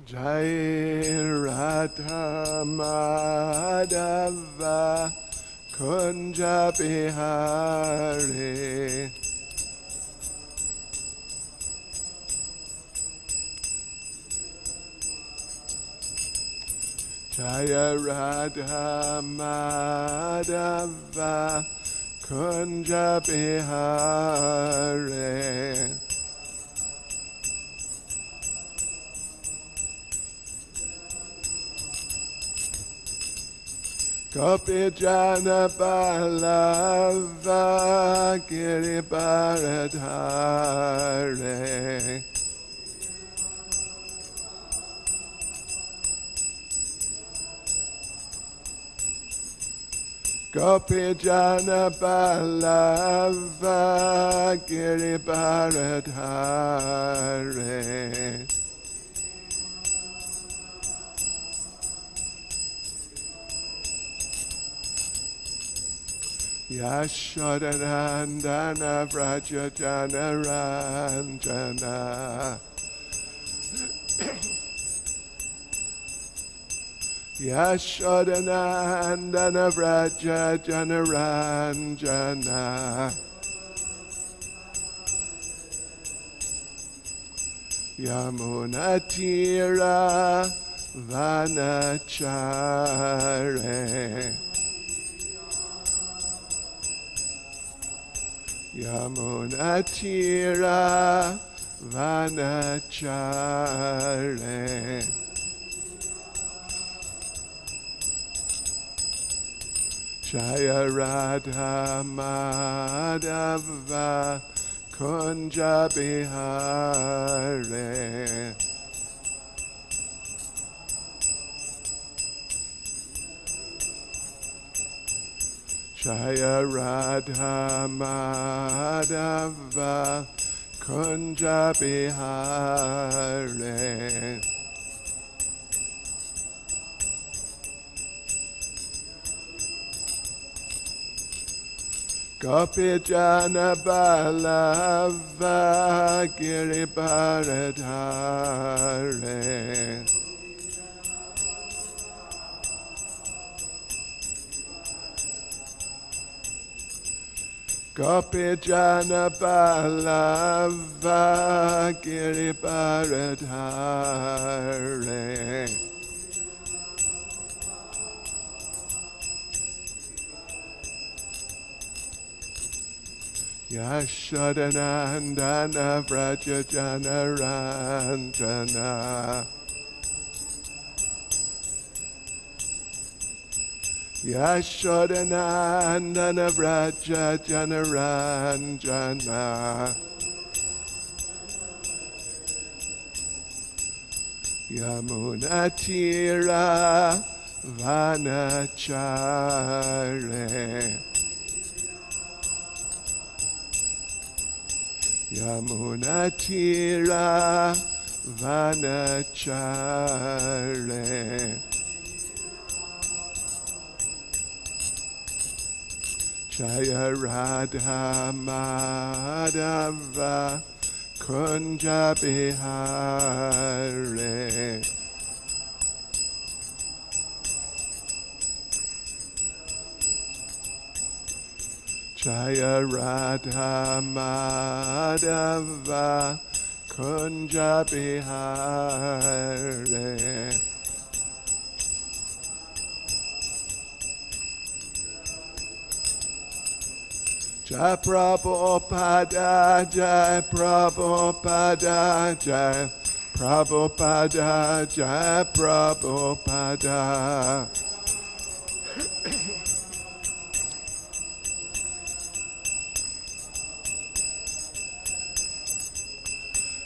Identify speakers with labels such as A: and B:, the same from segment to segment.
A: Jai Radha Madhava Kunja Bihari. Jaya Radha Madhava Kunja Bihari. Gopi Jana Ballava Giribharadhare. Gopi Jana Ballava Giribharadhare. Yashodanandana Vraja Jana Ranjana. Yashodanandana Vraja Jana Ranjana. Yamunatira Vanachare. Yamunatira Vanachare. Jaya Radha Madhava Kunja Bihari. Jaya Radha Madhava Kunja Bihari. Gopi Jana Ballava Giribharadhare. Gopi Jana Ballava Giribharadhare. Yashodanandana Vraja Jana Ranjana. Yashodanandana Vraja Jana Ranjana. Yamunatira Vanachare. Yamunatira Vanachare. Jaya Radha Madhava Kunja Bihari. Jaya Radha Madhava Kunja Bihari. Jai Prabhupada, Jai Prabhupada, Jai Prabhupada, Jai Prabhupada.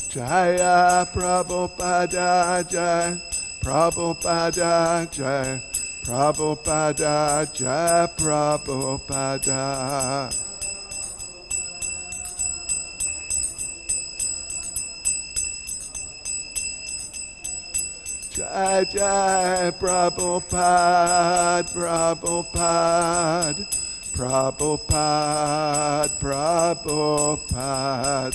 A: Jaya Prabhupada, Jai Prabhupada, Jai Prabhupada, Jai Prabhupada. Jai Jai Prabhupada, Prabhupada, Prabhupada, Prabhupada.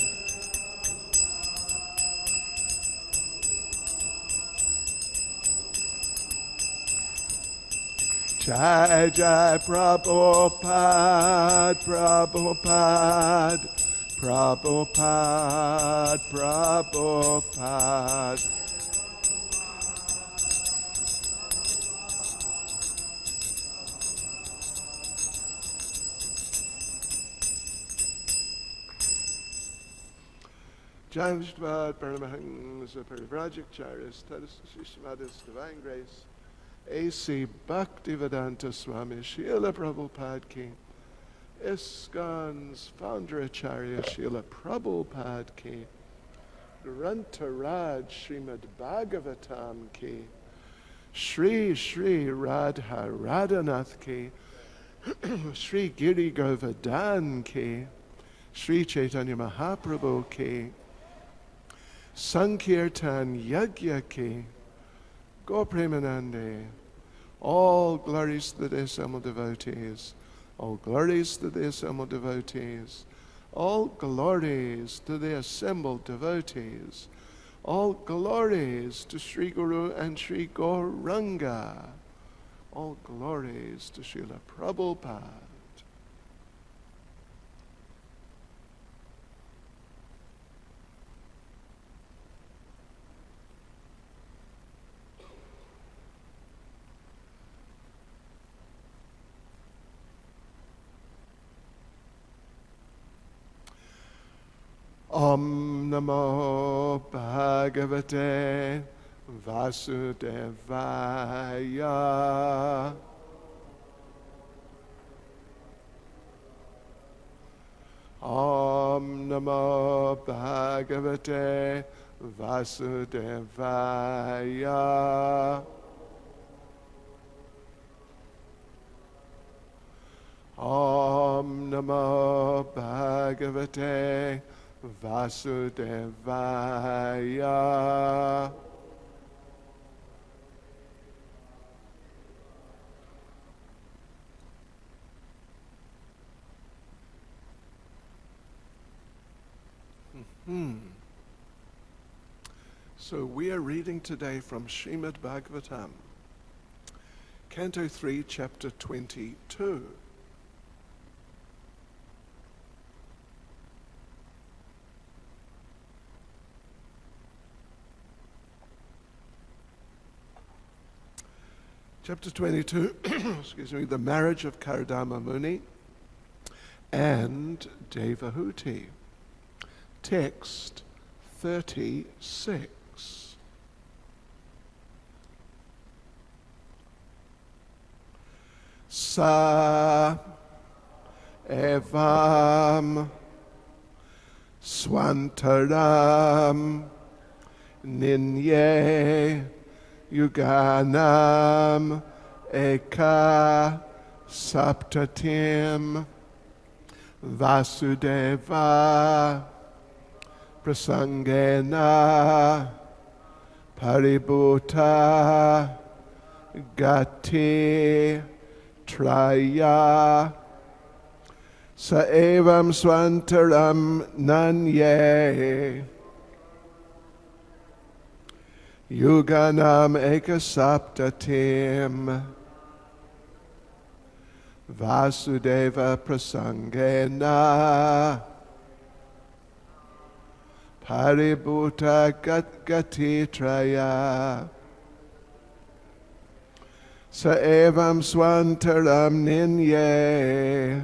A: Jai Jai Prabhupada, Prabhupada, Prabhupada, Prabhupada. Jai Vishnuvad, Paramahangsa, Parivrajacharya, Status Srimad, Divine Grace, A.C. Bhaktivedanta Swami, Srila Prabhupada Ki, ISKCON's founder Acharya, Srila Prabhupada Ki, Grantaraj Srimad Bhagavatam Ki, Shri Shri Radha Radhanath Ki, Shri Giri Govardhan Ki, Shri Chaitanya Mahaprabhu Ki, Sankirtan Yagya Ki, Go Premanande, all glories to the assembled devotees, all glories to the assembled devotees, all glories to the assembled devotees, all glories to Sri Guru and Sri Gauranga, all glories to Srila Prabhupada. Om Namo Bhagavate Vasudevaya. Om Namo Bhagavate Vasudevaya. Om Namo Bhagavate Vasudevaya. So we are reading today from Srimad Bhagavatam, Canto 3, Chapter 22. Chapter 22, excuse me, the marriage of Kardama Muni and Devahuti. Text 36. Sa evam swantaram ninye yuganam eka saptatim vasudeva prasangena paribhuta gati traya sa evam swantaram nanye yuganam ekasaptatim vasudeva prasangena paribhuta gati traya sa evam swantaram ninye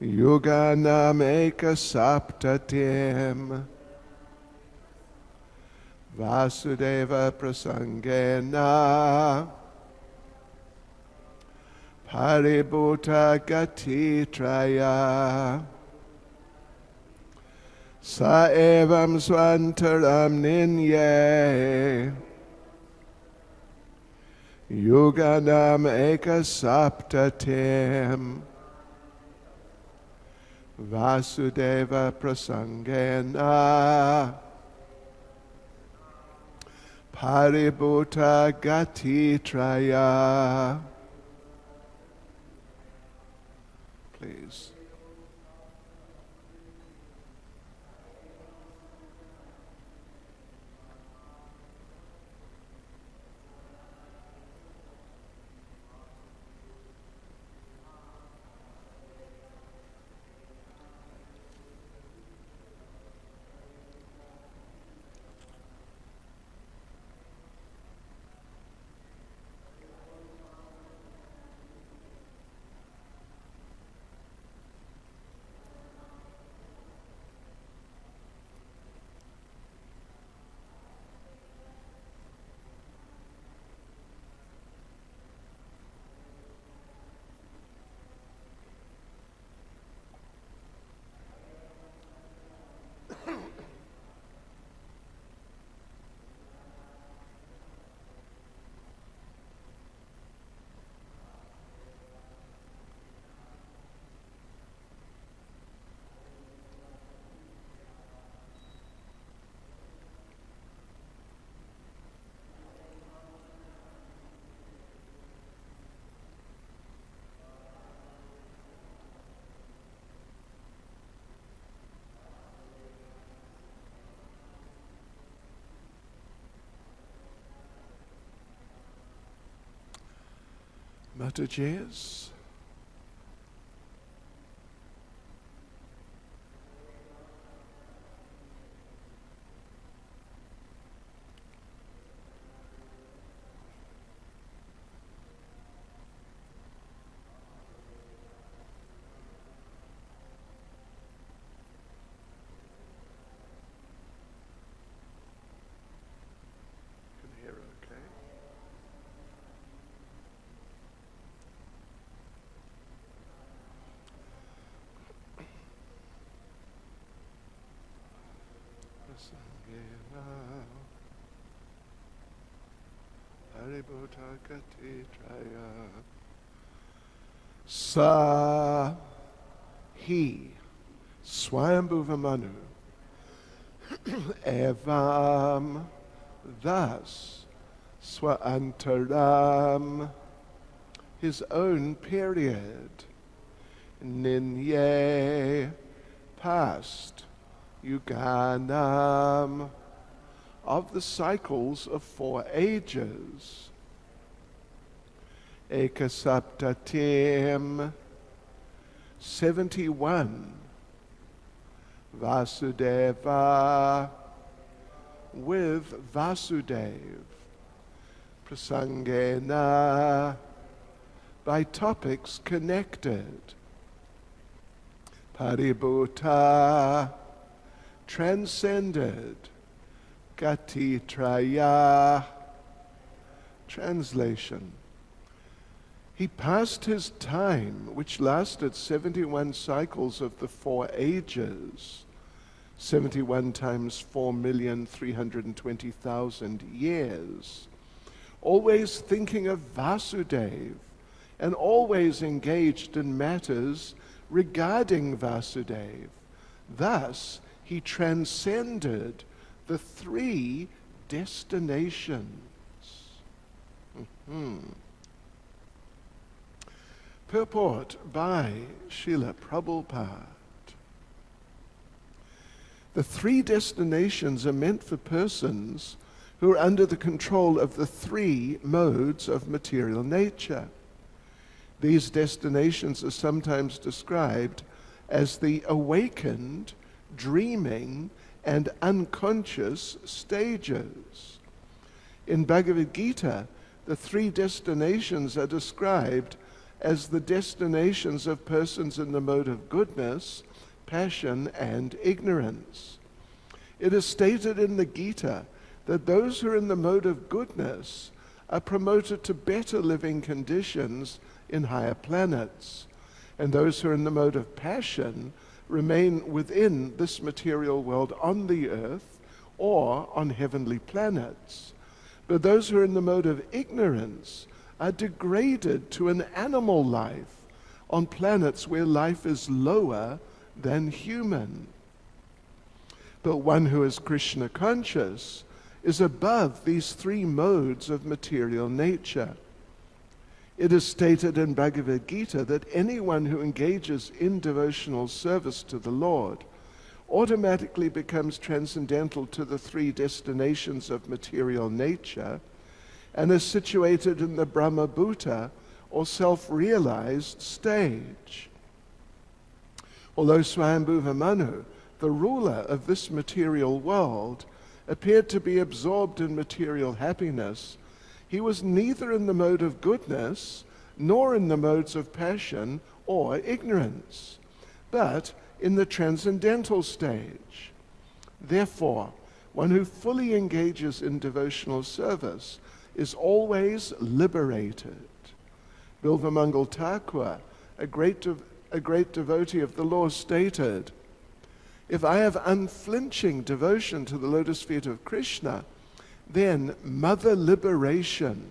A: yuganam ekasaptatim vasudeva prasangena paribhuta gati traya sa evam swantaram ninye yuganam ekasaptatim vasudeva prasangena paribhuta gati traya. Please. Mataji's. Sa he Swayambhuva Manu evam thus Swaantaram his own period Ninye past Yuganam of the cycles of 4 ages Ekasaptatim 71 Vasudeva with Vasudev Prasangena by topics connected Paribhuta transcended Gati Traya translation. He passed his time, which lasted 71 cycles of the 4 ages, 71 times 4,320,000 years, always thinking of Vasudeva and always engaged in matters regarding Vasudeva. Thus, he transcended the 3 destinations. Purport by Srila Prabhupada. The 3 destinations are meant for persons who are under the control of the 3 modes of material nature. These destinations are sometimes described as the awakened, dreaming, and unconscious stages. In Bhagavad Gita, the 3 destinations are described as the destinations of persons in the mode of goodness, passion, and ignorance. It is stated in the Gita that those who are in the mode of goodness are promoted to better living conditions in higher planets, and those who are in the mode of passion remain within this material world on the earth or on heavenly planets. But those who are in the mode of ignorance are degraded to an animal life on planets where life is lower than human. But one who is Krishna conscious is above these 3 modes of material nature. It is stated in Bhagavad Gita that anyone who engages in devotional service to the Lord automatically becomes transcendental to the 3 destinations of material nature and is situated in the Brahma Bhuta or self-realized stage. Although Swayambhuva Manu, the ruler of this material world, appeared to be absorbed in material happiness, he was neither in the mode of goodness nor in the modes of passion or ignorance, but in the transcendental stage. Therefore, one who fully engages in devotional service is always liberated. Bilvamangal Thakur, a great devotee of the Lord, stated, "If I have unflinching devotion to the lotus feet of Krishna, then mother liberation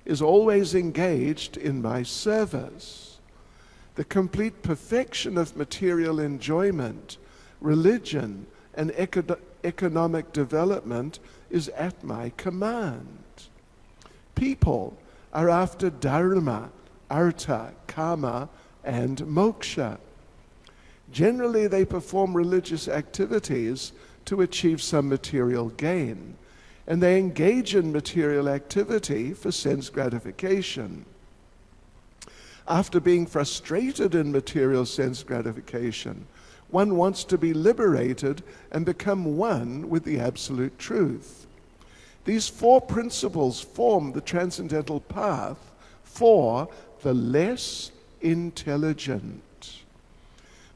A: is always engaged in my service. The complete perfection of material enjoyment, religion, and economic development is at my command. People are after dharma, artha, kama, and moksha. Generally, they perform religious activities to achieve some material gain, and they engage in material activity for sense gratification. After being frustrated in material sense gratification, one wants to be liberated and become one with the absolute truth. These four principles form the transcendental path for the less intelligent.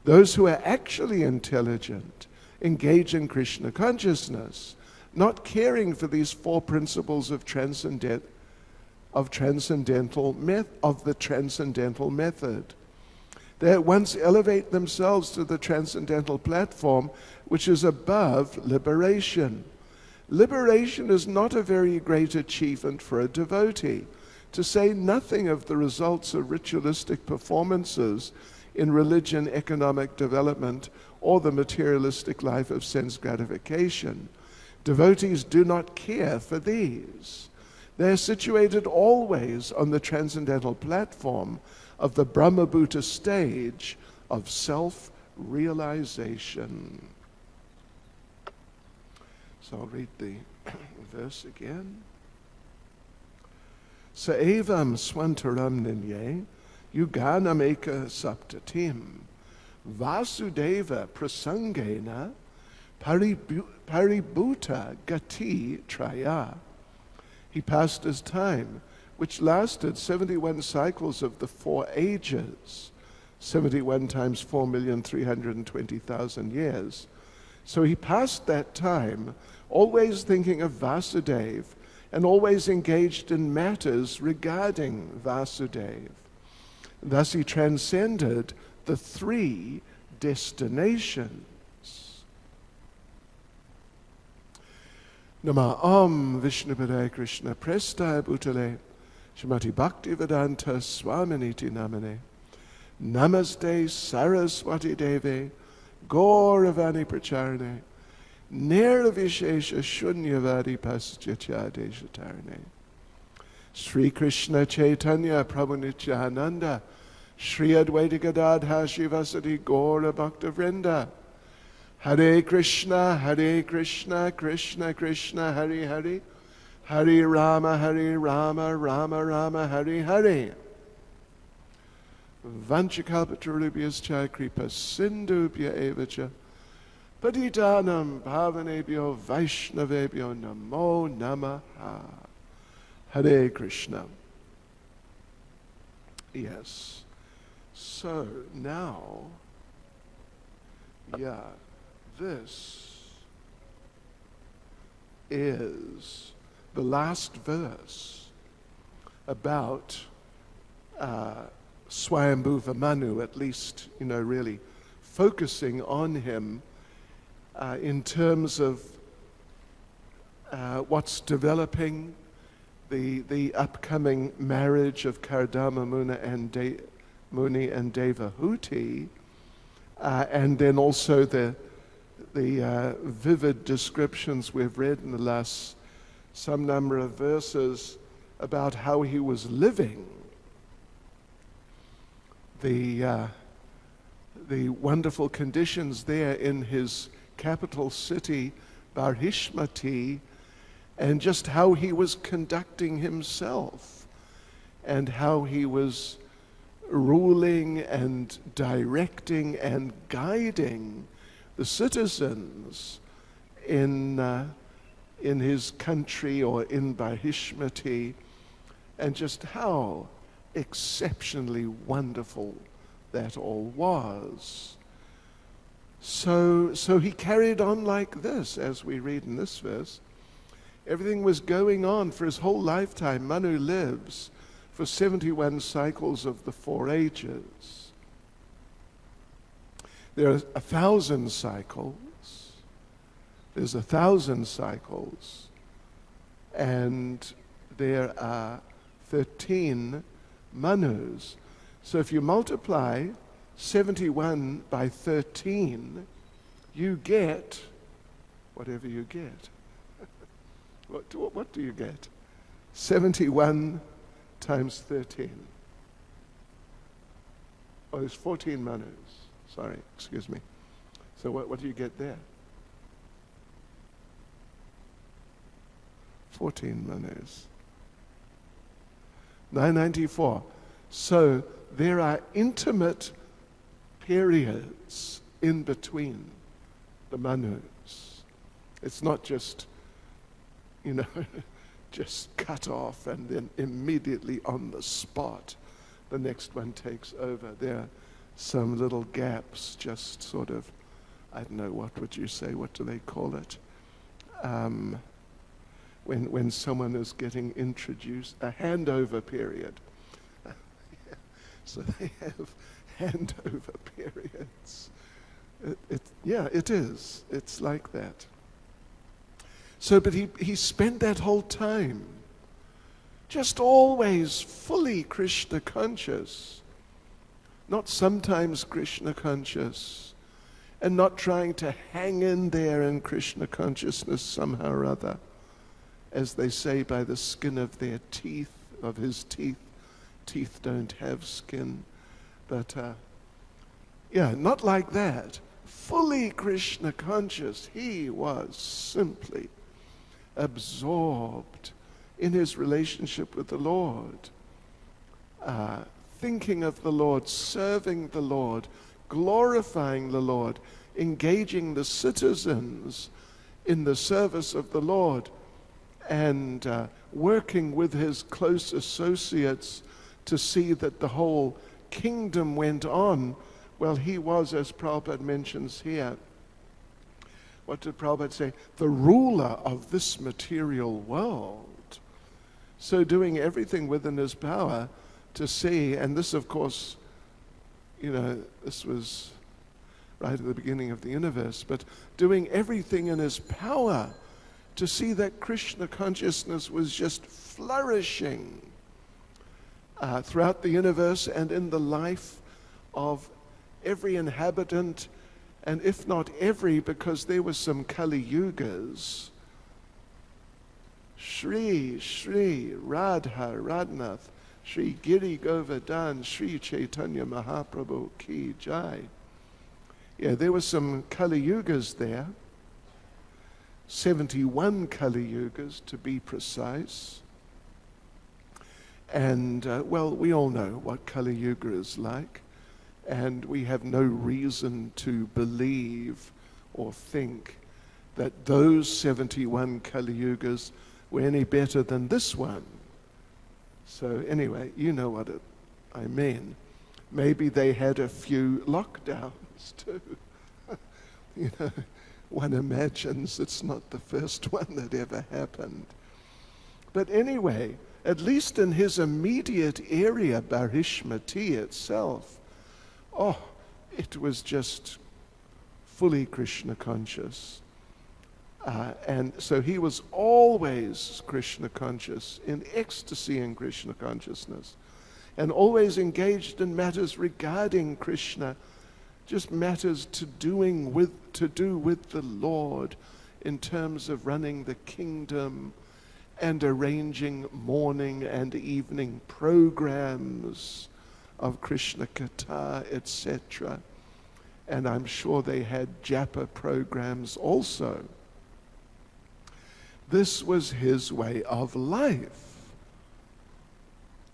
A: Those who are actually intelligent engage in Krishna consciousness, not caring for these four principles of the transcendental method. They at once elevate themselves to the transcendental platform, which is above liberation. Liberation is not a very great achievement for a devotee, to say nothing of the results of ritualistic performances in religion, economic development, or the materialistic life of sense gratification. Devotees do not care for these. They are situated always on the transcendental platform of the Brahmabhuta stage of self-realization. So I'll read the verse again. Sa evam swantaram ninye yuganameka saptatim vasudeva prasangena paribhuta gati traya. He passed his time, which lasted 71 cycles of the 4 ages, 71 times 4,320,000 years. So he passed that time always thinking of Vasudeva and always engaged in matters regarding Vasudeva. Thus he transcended the 3 destinations. Nama Om Vishnupadaya Krishna Prestaya Bhutale Srimati Bhaktivedanta Swaminiti Namane Namaste Saraswati Deve Gauravani Pracharane Nirvishesha Shunyavadi Paschatya Deshatarane Sri Krishna Caitanya Prabhu Nityananda Sri Advaita Gadadha Shivasati Gaura Bhakta Vrinda Hare Krishna, Krishna Krishna, Hare Hare, Hare Rama, Rama Rama, Hare Hare. Vanchakalpatarubhyascha kripa sindhubhya evacha patitanam bhavanebhyo vaishnavebhyo namo namaha. Hare Krishna. Yes. So now, this is the last verse about Swayambhuva Manu, at least, really focusing on him in terms of what's developing, the upcoming marriage of Kardama Muni and Devahuti, and then also the vivid descriptions we've read in the last some number of verses about how he was living, the wonderful conditions there in his capital city, Barhishmati, and just how he was conducting himself and how he was ruling and directing and guiding the citizens in his country or in Barhishmati, and just how exceptionally wonderful that all was. So he carried on like this, as we read in this verse. Everything was going on for his whole lifetime. Manu lives for 71 cycles of the 4 ages. There are 1,000 cycles. There's 1,000 cycles. And there are 13 manus. So if you multiply 71 by 13, you get whatever you get. What do you get? 71 times 13. Oh, there's 14 manus. Sorry, excuse me. So what do you get there? 14 manos. 994. So there are intimate periods in between the manus. It's not just, just cut off and then immediately on the spot the next one takes over. There are some little gaps, just sort of, I don't know, what would you say, what do they call it? When someone is getting introduced, a handover period. So they have handover periods. It is. It's like that. So, but he spent that whole time just always fully Krishna conscious, not sometimes Krishna conscious, and not trying to hang in there in Krishna consciousness somehow or other, as they say, by the skin of their teeth, of his teeth. Teeth don't have skin. But, not like that. Fully Krishna conscious. He was simply absorbed in his relationship with the Lord, thinking of the Lord, serving the Lord, glorifying the Lord, engaging the citizens in the service of the Lord, and working with his close associates to see that the whole kingdom went on. Well, he was, as Prabhupada mentions here, what did Prabhupada say? The ruler of this material world. So doing everything within his power to see, and this of course, this was right at the beginning of the universe, but doing everything in his power to see that Krishna consciousness was just flourishing throughout the universe and in the life of every inhabitant, and if not every, because there were some Kali Yugas. Shri Radha Radhanath, Shri Giri Govardhan, Shri Caitanya Mahaprabhu Ki Jai. Yeah, there were some Kali Yugas there. 71 Kali Yugas to be precise. And, we all know what Kali Yuga is like. And we have no reason to believe or think that those 71 Kali Yugas were any better than this one. So anyway, you know what I mean. Maybe they had a few lockdowns too. One imagines it's not the first one that ever happened. But anyway, at least in his immediate area, Barishmati itself, it was just fully Krishna conscious. And so he was always Krishna conscious, in ecstasy in Krishna consciousness, and always engaged in matters regarding Krishna, just matters to do with the Lord in terms of running the kingdom and arranging morning and evening programs of Krishna Katha, etc. And I'm sure they had japa programs also. This was his way of life.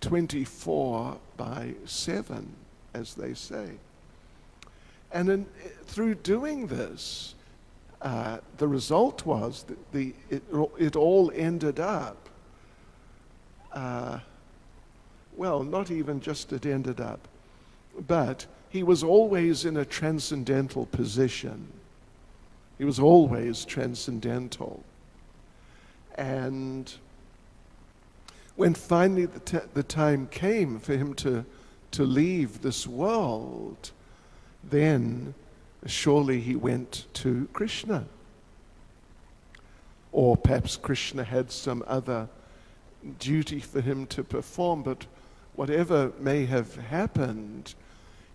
A: 24/7, as they say. And through doing this, the result was that it all ended up, not even just it ended up, but he was always in a transcendental position. He was always transcendental. And when finally the time came for him to leave this world, then surely he went to Krishna. Or perhaps Krishna had some other duty for him to perform, but whatever may have happened,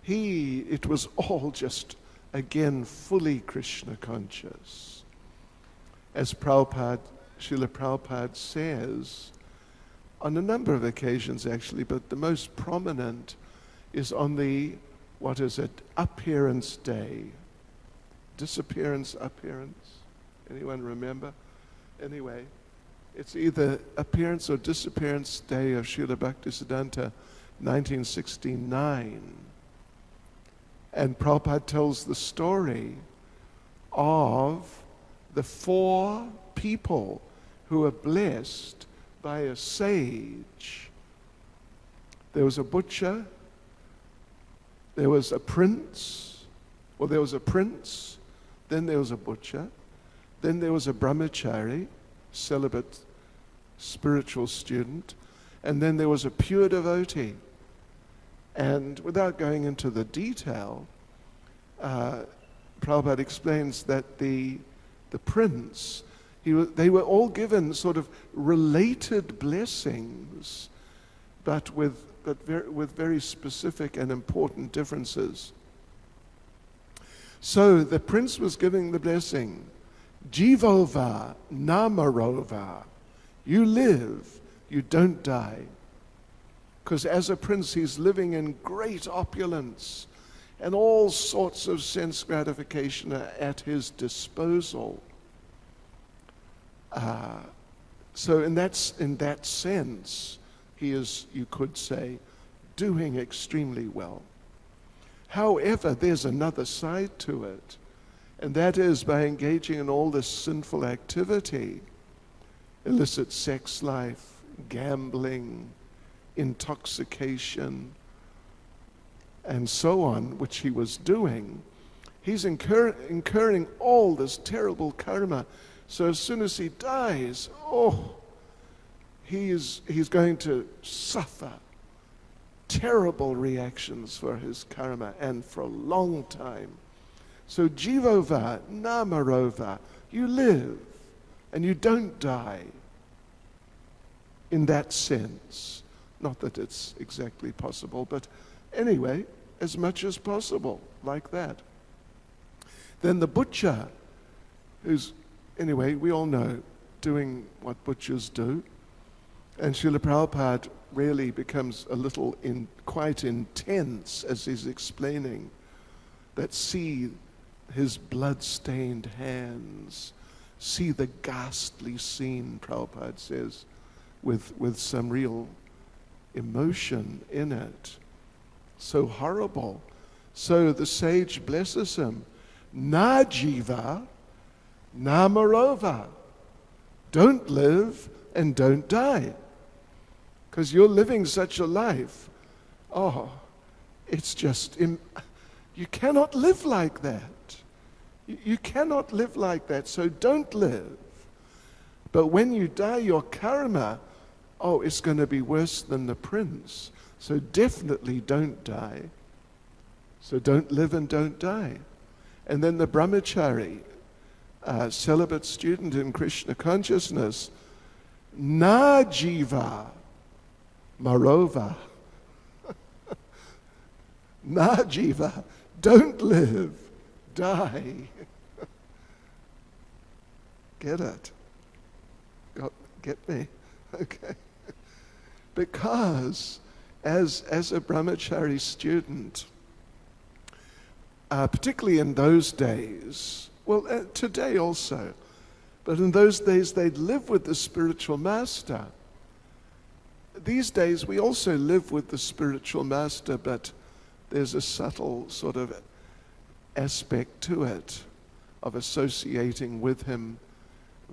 A: it was all just, again, fully Krishna conscious. As Srila Prabhupada says, on a number of occasions actually, but the most prominent is on the, appearance day. Disappearance, appearance? Anyone remember? Anyway, It's either Appearance or Disappearance Day of Srila Bhaktisiddhanta, 1969. And Prabhupada tells the story of the 4 people who are blessed by a sage. There was a butcher, there was a prince, then there was a butcher, then there was a brahmachari, celibate spiritual student, and then there was a pure devotee. And without going into the detail, Prabhupada explains that the prince, they were all given sort of related blessings, but with very specific and important differences. So the prince was giving the blessing, Jivova Namarova, you live, you don't die. Because as a prince, he's living in great opulence, and all sorts of sense gratification are at his disposal. So in that sense, he is, you could say, doing extremely well. However, there's another side to it, and that is by engaging in all this sinful activity, illicit sex life, gambling, intoxication, and so on, which he was doing, he's incurring all this terrible karma. So as soon as he dies, he's going to suffer terrible reactions for his karma, and for a long time. So Jivova Namarova, you live and you don't die in that sense. Not that it's exactly possible, but anyway, as much as possible, like that. Then the butcher, who's, anyway, we all know, doing what butchers do, and Srila Prabhupada really becomes a little quite intense as he's explaining that, see his blood-stained hands, see the ghastly scene, Prabhupada says, with some real emotion in it. So horrible. So the sage blesses him. Na jiva, na marova. Don't live and don't die. Because you're living such a life. It's just, you cannot live like that. You cannot live like that, so don't live. But when you die, your karma, it's going to be worse than the prince. So definitely don't die. So don't live and don't die. And then the brahmachari, celibate student in Krishna consciousness, na jiva marova. Na jiva, don't live, die. Get it? Get me? Okay. Because as a brahmachari student, particularly in those days, today also, but in those days they'd live with the spiritual master. These days we also live with the spiritual master, but there's a subtle sort of aspect to it of associating with him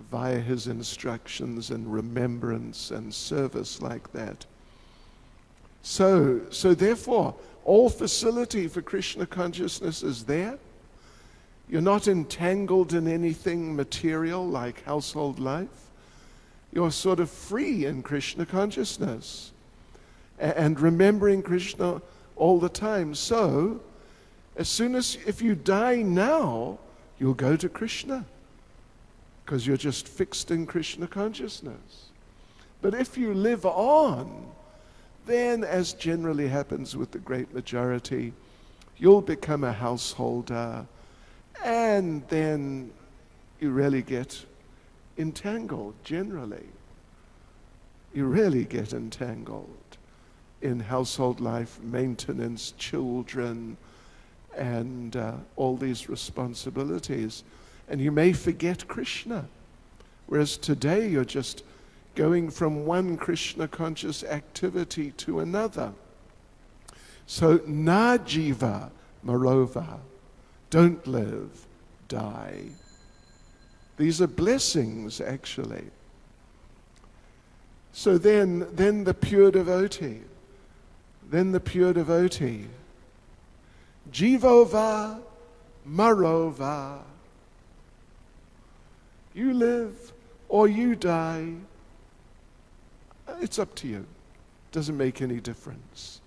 A: via his instructions and remembrance and service like that. So therefore, all facility for Krishna consciousness is there. You're not entangled in anything material like household life. You're sort of free in Krishna consciousness and remembering Krishna all the time. So, if you die now, you'll go to Krishna, because you're just fixed in Krishna consciousness. But if you live on, then, as generally happens with the great majority, you'll become a householder, and then you really get entangled, generally. You really get entangled in household life, maintenance, children, and all these responsibilities. And you may forget Krishna. Whereas today you're just going from one Krishna conscious activity to another. So, na jiva marova, don't live, die. These are blessings, actually. So then the pure devotee, jivova marova, you live or you die, it's up to you. Doesn't make any difference.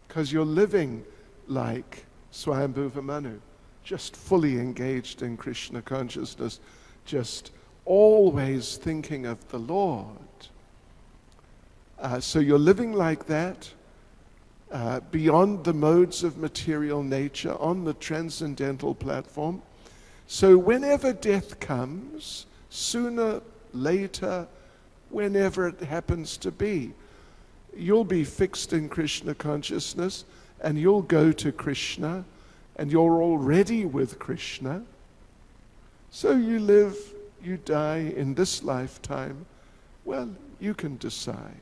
A: Because you're living like Swayambhuva Manu, just fully engaged in Krishna consciousness, just always thinking of the Lord. So you're living like that, beyond the modes of material nature, on the transcendental platform. So whenever death comes, sooner, later, whenever it happens to be, you'll be fixed in Krishna consciousness, and you'll go to Krishna, and you're already with Krishna. So you live, you die in this lifetime. Well, you can decide.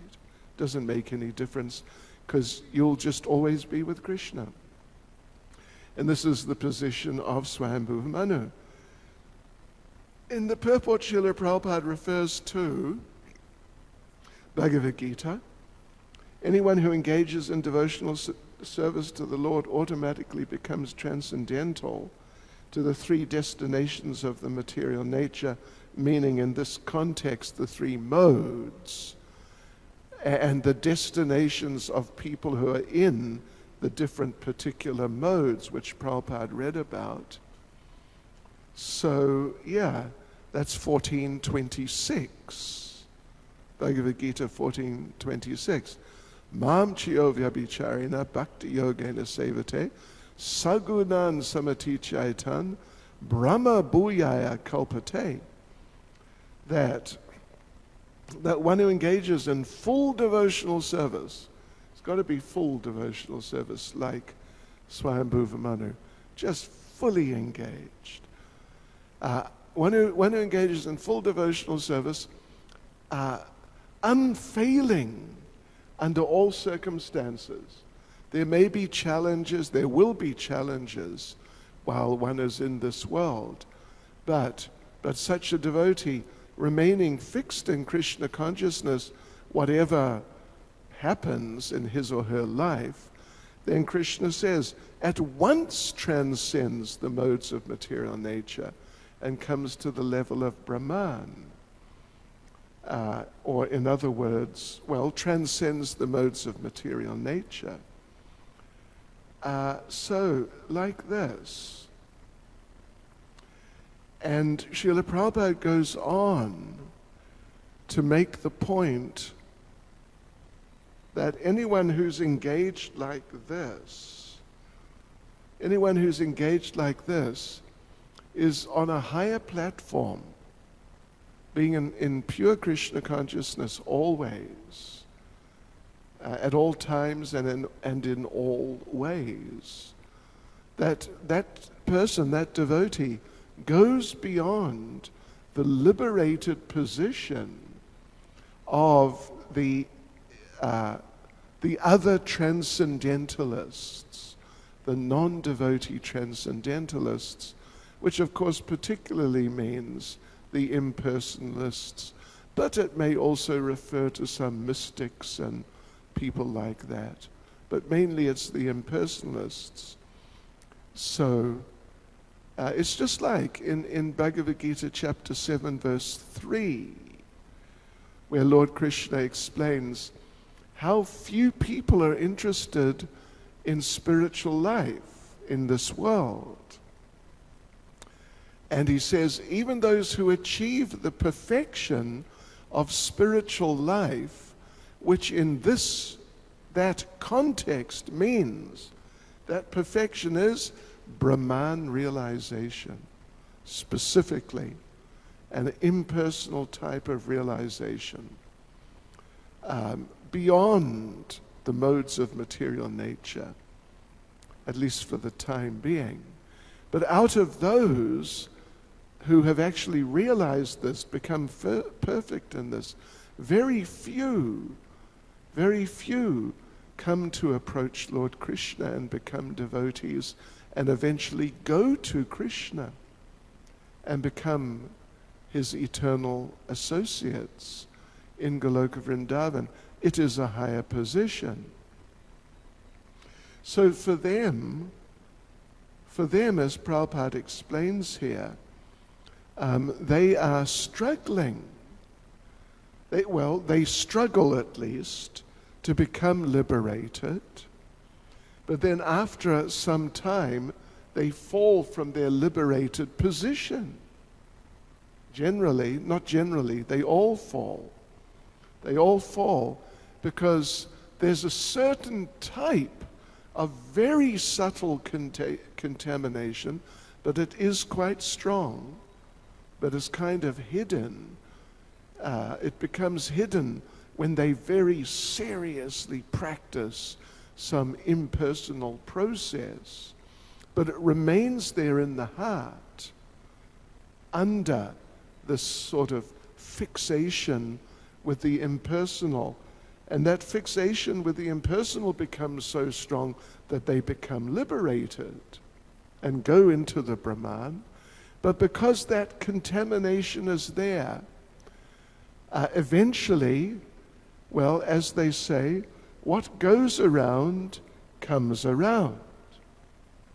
A: Doesn't make any difference, because you'll just always be with Krishna. And this is the position of Swayambhuva Manu. In the purport, Srila Prabhupada refers to Bhagavad Gita. Anyone who engages in devotional service to the Lord automatically becomes transcendental to the three destinations of the material nature, meaning in this context the three modes, and the destinations of people who are in the different particular modes which Prabhupada read about. So, yeah, that's 1426. Bhagavad Gita 1426. Mam chiyo vyabhicharina bhakti yogena sevate sagunan samati chaitan brahma bhuyaya kalpate. That one who engages in full devotional service, it's got to be full devotional service like Swayambhuva Manu, just fully engaged. One who engages in full devotional service, unfailing under all circumstances. There may be challenges, there will be challenges while one is in this world, but such a devotee remaining fixed in Krishna consciousness, whatever happens in his or her life, then Krishna says, at once transcends the modes of material nature and comes to the level of Brahman. Or in other words, transcends the modes of material nature. So, like this. And Srila Prabhupada goes on to make the point that anyone who's engaged like this is on a higher platform, being in pure Krishna consciousness always, at all times and in all ways. That person, that devotee, goes beyond the liberated position of the other transcendentalists, the non-devotee transcendentalists, which of course particularly means the impersonalists, but it may also refer to some mystics and people like that. But mainly it's the impersonalists. So it's just like in Bhagavad Gita chapter 7 verse 3, where Lord Krishna explains how few people are interested in spiritual life in this world. And he says, even those who achieve the perfection of spiritual life, which in that context means that perfection is Brahman realization, specifically an impersonal type of realization, beyond the modes of material nature, at least for the time being. But out of those who have actually realized this, become perfect in this, very few come to approach Lord Krishna and become devotees and eventually go to Krishna and become his eternal associates in Goloka Vrindavan. It is a higher position. So for them, as Prabhupada explains here, they are struggling. They struggle at least to become liberated, but then after some time, they fall from their liberated position. Not generally, they all fall. They all fall because there's a certain type of very subtle contamination, but it is quite strong, but it's kind of hidden. It becomes hidden when they very seriously practice some impersonal process, but it remains there in the heart under this sort of fixation with the impersonal. And that fixation with the impersonal becomes so strong that they become liberated and go into the Brahman. But because that contamination is there, eventually, well, as they say, what goes around comes around.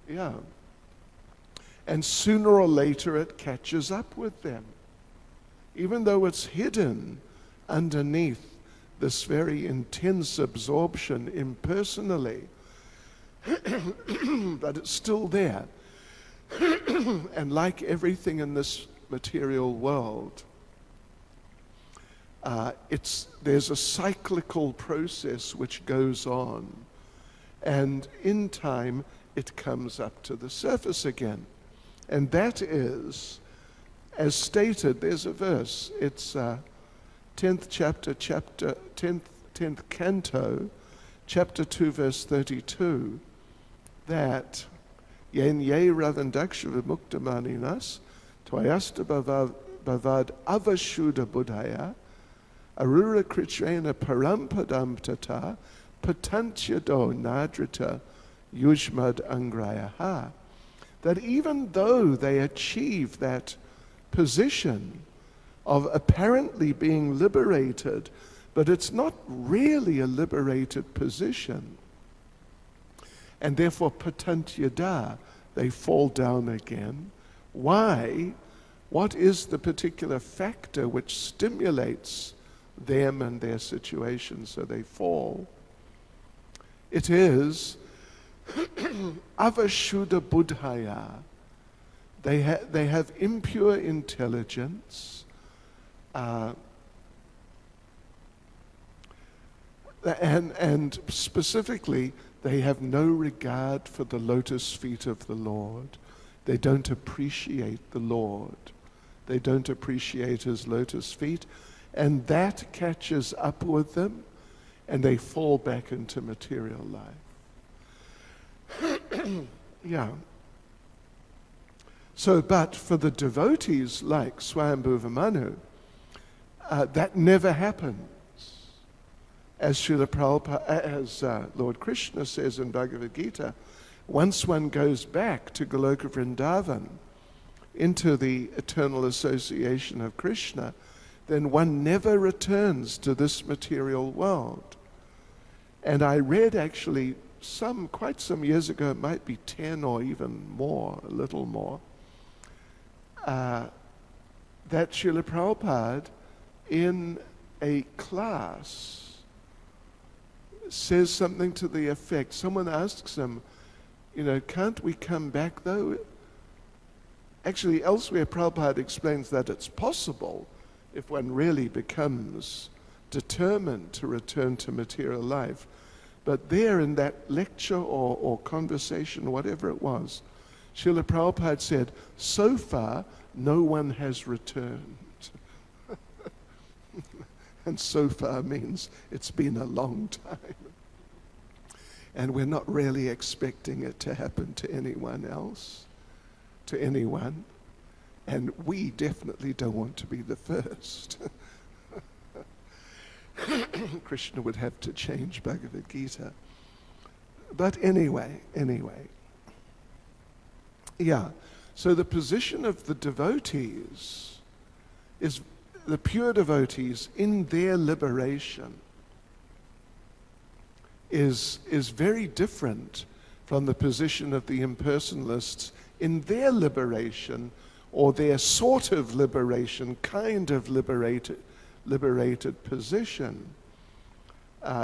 A: Yeah. And sooner or later it catches up with them. Even though it's hidden underneath this very intense absorption impersonally, but it's still there. And like everything in this material world, there's a cyclical process which goes on, and in time it comes up to the surface again. And that is, as stated, there's a verse, it's 10th chapter, 10th canto, chapter 2, verse 32, that yen ye ravandaksha vimuktamaninas tvayasta bhavad avashuddha buddhaya arura kritrena parampadam tata patantyado nadrita yujmad angrayaha. That even though they achieve that position of apparently being liberated, but it's not really a liberated position, and therefore patantyada, they fall down again. Why? What is the particular factor which stimulates them and their situation so they fall? It is avashuddha buddhaya. They have impure intelligence, and specifically, they have no regard for the lotus feet of the Lord. They don't appreciate the Lord. They don't appreciate his lotus feet, and that catches up with them, and they fall back into material life. Yeah. So, but for the devotees like Swayambhuva Manu, that never happens. As Srila Prabhupada, as Lord Krishna says in Bhagavad Gita, once one goes back to Goloka Vrindavan, into the eternal association of Krishna, then one never returns to this material world. And I read actually quite some years ago, it might be 10 or even more, a little more, that Srila Prabhupada in a class says something to the effect, someone asks him, can't we come back though? Actually, elsewhere Prabhupada explains that it's possible if one really becomes determined to return to material life. But there in that lecture or conversation, whatever it was, Srila Prabhupada said, so far no one has returned. And so far means it's been a long time. And we're not really expecting it to happen to anyone else, to anyone. And we definitely don't want to be the first. Krishna would have to change Bhagavad Gita. But anyway. Yeah. So the position of the devotees is the pure devotees in their liberation is very different from the position of the impersonalists in their liberation, or their sort of liberation, kind of liberated position.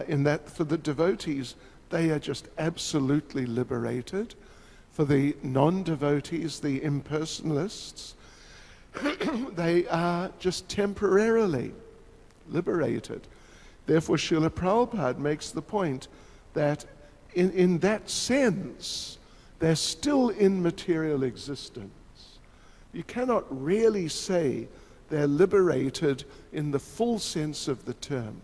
A: In that for the devotees, they are just absolutely liberated. For the non-devotees, the impersonalists, they are just temporarily liberated. Therefore, Srila Prabhupada makes the point that in that sense, they're still in material existence. You cannot really say they're liberated in the full sense of the term.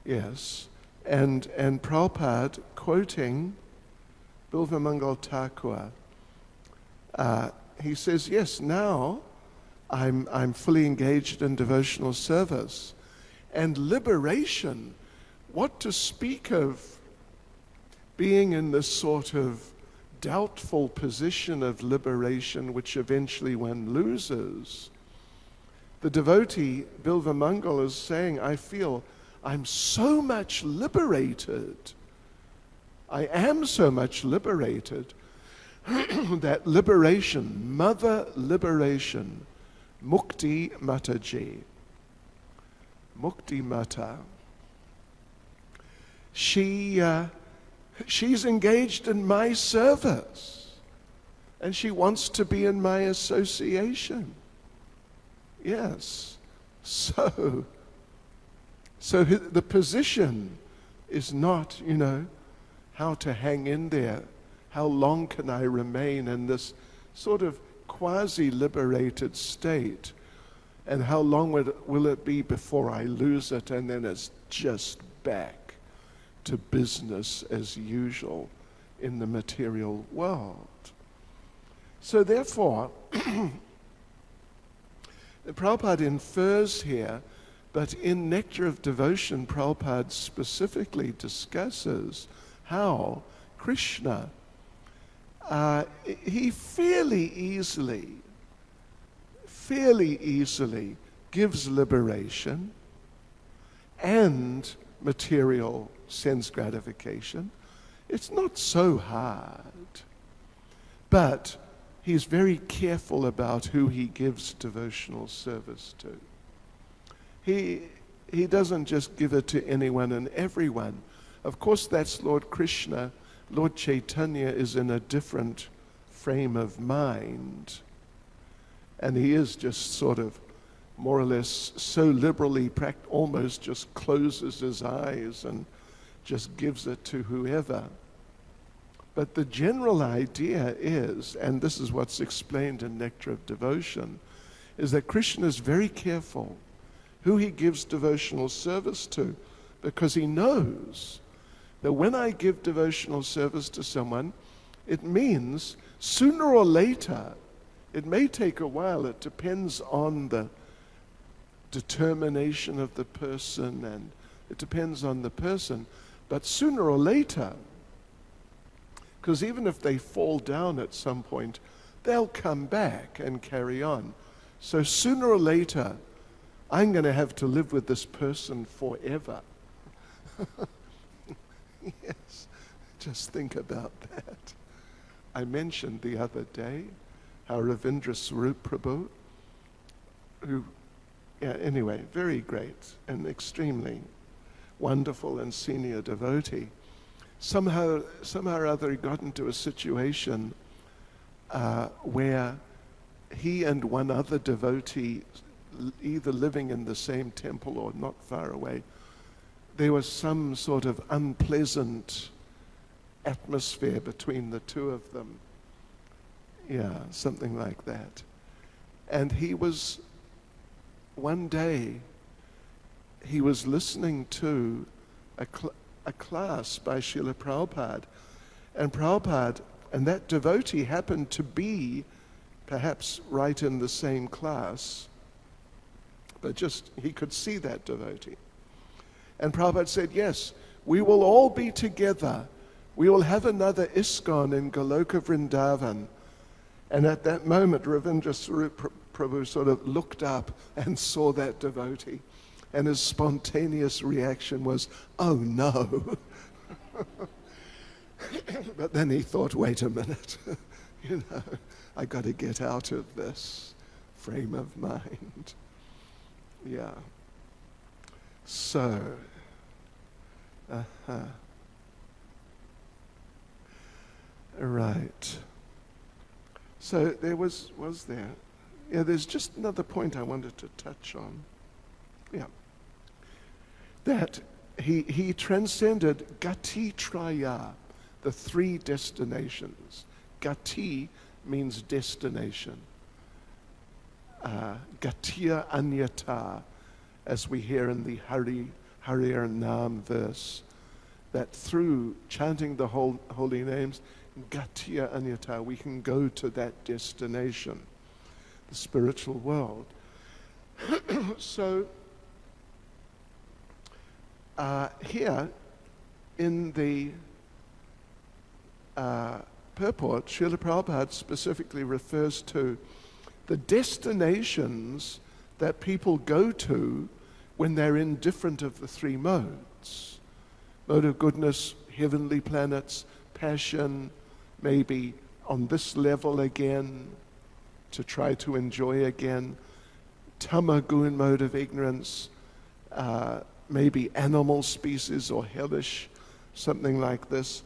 A: Yes, and Prabhupada, quoting Bilvamangal Thakur, he says, yes, now I'm fully engaged in devotional service. And liberation, what to speak of being in this sort of doubtful position of liberation, which eventually one loses. The devotee, Bilvamangal, is saying, I feel I'm so much liberated. I am so much liberated that liberation, mother liberation, Mukti Mataji, Mukti Mata, she's engaged in my service and she wants to be in my association. Yes. So the position is not, how to hang in there. How long can I remain in this sort of quasi-liberated state? And how long will it be before I lose it and then it's just back to business as usual in the material world? So therefore, Prabhupada infers here, but in Nectar of Devotion, Prabhupada specifically discusses how Krishna, he fairly easily gives liberation and material sense gratification. It's not so hard. But he's very careful about who he gives devotional service to. He doesn't just give it to anyone and everyone. Of course, that's Lord Krishna. Lord Caitanya is in a different frame of mind. And he is just sort of more or less so liberally, almost just closes his eyes and just gives it to whoever. But the general idea is, and this is what's explained in Nectar of Devotion, is that Krishna is very careful who he gives devotional service to, because he knows that when I give devotional service to someone, it means sooner or later, it may take a while, it depends on the determination of the person and it depends on the person, but sooner or later, because even if they fall down at some point, they'll come back and carry on. So sooner or later, I'm going to have to live with this person forever. Yes, just think about that. I mentioned the other day how Ravindra Swarup Prabhu, anyway, very great and extremely wonderful and senior devotee, somehow or other he got into a situation where he and one other devotee, either living in the same temple or not far away, there was some sort of unpleasant atmosphere between the two of them. Yeah, something like that. And one day, he was listening to a class by Srila Prabhupada. And that devotee happened to be perhaps right in the same class. but just he could see that devotee. And Prabhupada said, yes, we will all be together. We will have another ISKCON in Goloka Vrindavan. And at that moment, Ravindra Swarup Prabhu sort of looked up and saw that devotee. And his spontaneous reaction was, oh no. But then he thought, wait a minute, I got to get out of this frame of mind. Yeah. So, right. So there was there. Yeah, there's just another point I wanted to touch on. Yeah. That he transcended Gati Traya, the three destinations. Gati means destination. Gatiya Anyata, as we hear in the Harir Nam verse, that through chanting the holy names, Gatiya Anyata, we can go to that destination, the spiritual world. So, here in the purport, Srila Prabhupada specifically refers to the destinations that people go to when they're in different of the three modes. Mode of goodness, heavenly planets, passion, maybe on this level again, to try to enjoy again. Tamagun, mode of ignorance, maybe animal species or hellish, something like this.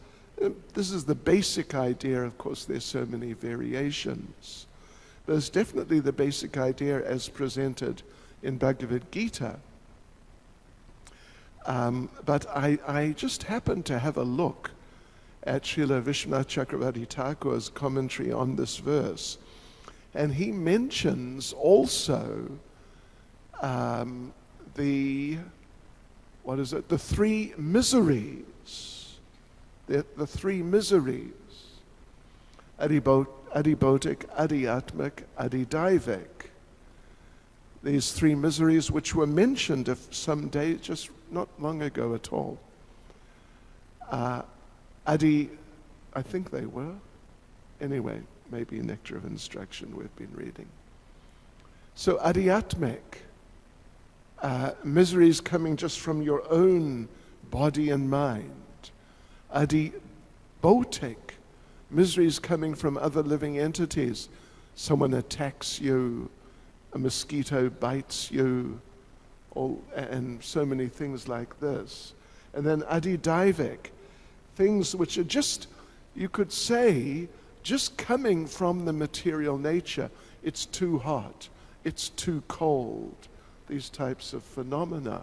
A: This is the basic idea. Of course, there's so many variations. There's definitely the basic idea as presented in Bhagavad Gita. But I just happened to have a look at Srila Vishwanath Chakravarti Thakur's commentary on this verse. And he mentions also the three miseries. The three miseries. Adibhotik, Adhyatmic, Adidaivik. These three miseries which were mentioned some days, just not long ago at all. I think they were. Anyway, maybe Nectar of Instruction we've been reading. So Adhyatmic, miseries coming just from your own body and mind. Adibhotik, miseries coming from other living entities. Someone attacks you, a mosquito bites you, and so many things like this. And then Adidaivik, things which are just, you could say, just coming from the material nature. It's too hot, it's too cold, these types of phenomena.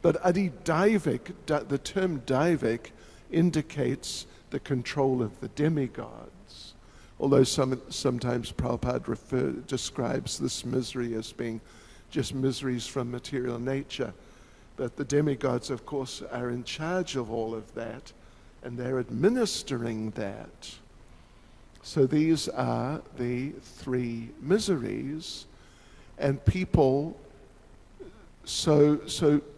A: But Adidaivik, the term Daivik, indicates the control of the demigods. Although sometimes Prabhupada describes this misery as being just miseries from material nature. But the demigods, of course, are in charge of all of that, and they're administering that. So these are the three miseries, and people, so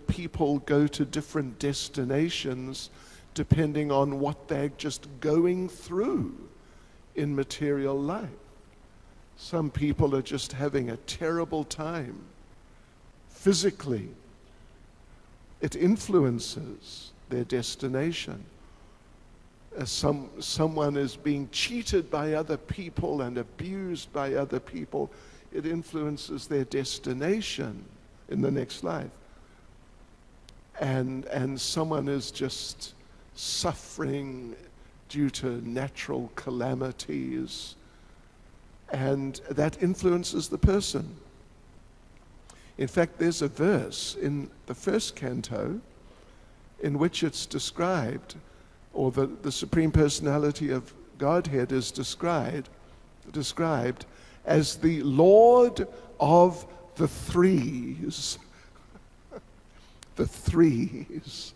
A: people go to different destinations depending on what they're just going through in material life. Some people are just having a terrible time physically. It influences their destination. Someone is being cheated by other people and abused by other people. It influences their destination in the next life. And someone is just suffering due to natural calamities, and that influences the person. In fact, there's a verse in the first canto in which it's described, or the Supreme Personality of Godhead is described as the Lord of the Threes. The Threes.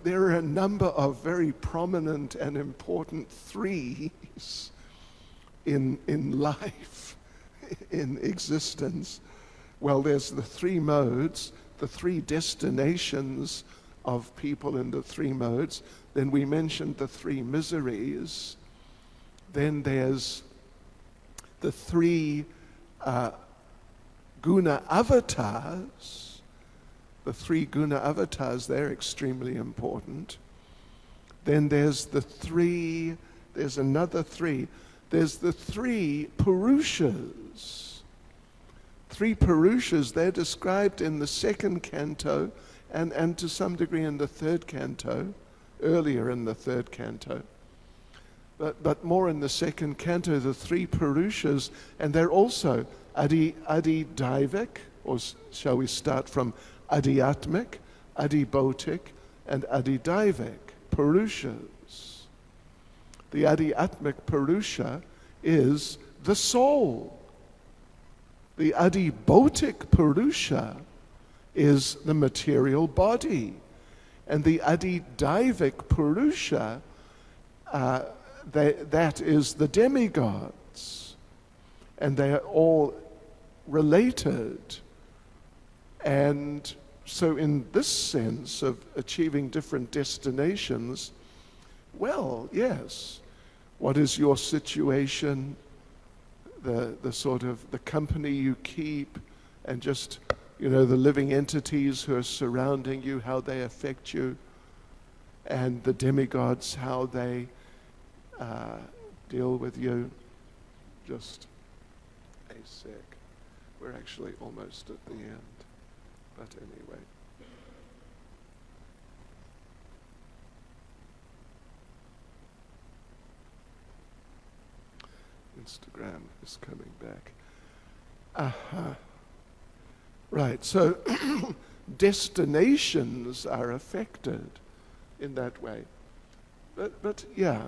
A: There are a number of very prominent and important threes in life. in existence. Well, there's the three modes, the three destinations of people in the three modes. Then we mentioned the three miseries. Then there's the three guna avatars. The three guna avatars, they're extremely important. Then there's another three. There's the three Purushas. Three Purushas, they're described in the second canto and to some degree in the third canto, earlier in the third canto. But more in the second canto, the three Purushas, and they're also Adi-Daivik, or shall we start from Adi-Atmic, Adi-Bautic, and Adi-Daivik Purushas. The Adi-Atmic Purusha is the soul. The Adi-Bautic Purusha is the material body. And the Adi-Daivik Purusha, that is the demigods. And they are all related. And so in this sense of achieving different destinations, well, yes, what is your situation, the sort of the company you keep, and just, the living entities who are surrounding you, how they affect you, and the demigods, how they deal with you. Just a sec. We're actually almost at the end. But anyway. Instagram is coming back. Aha. Right, so destinations are affected in that way. But yeah,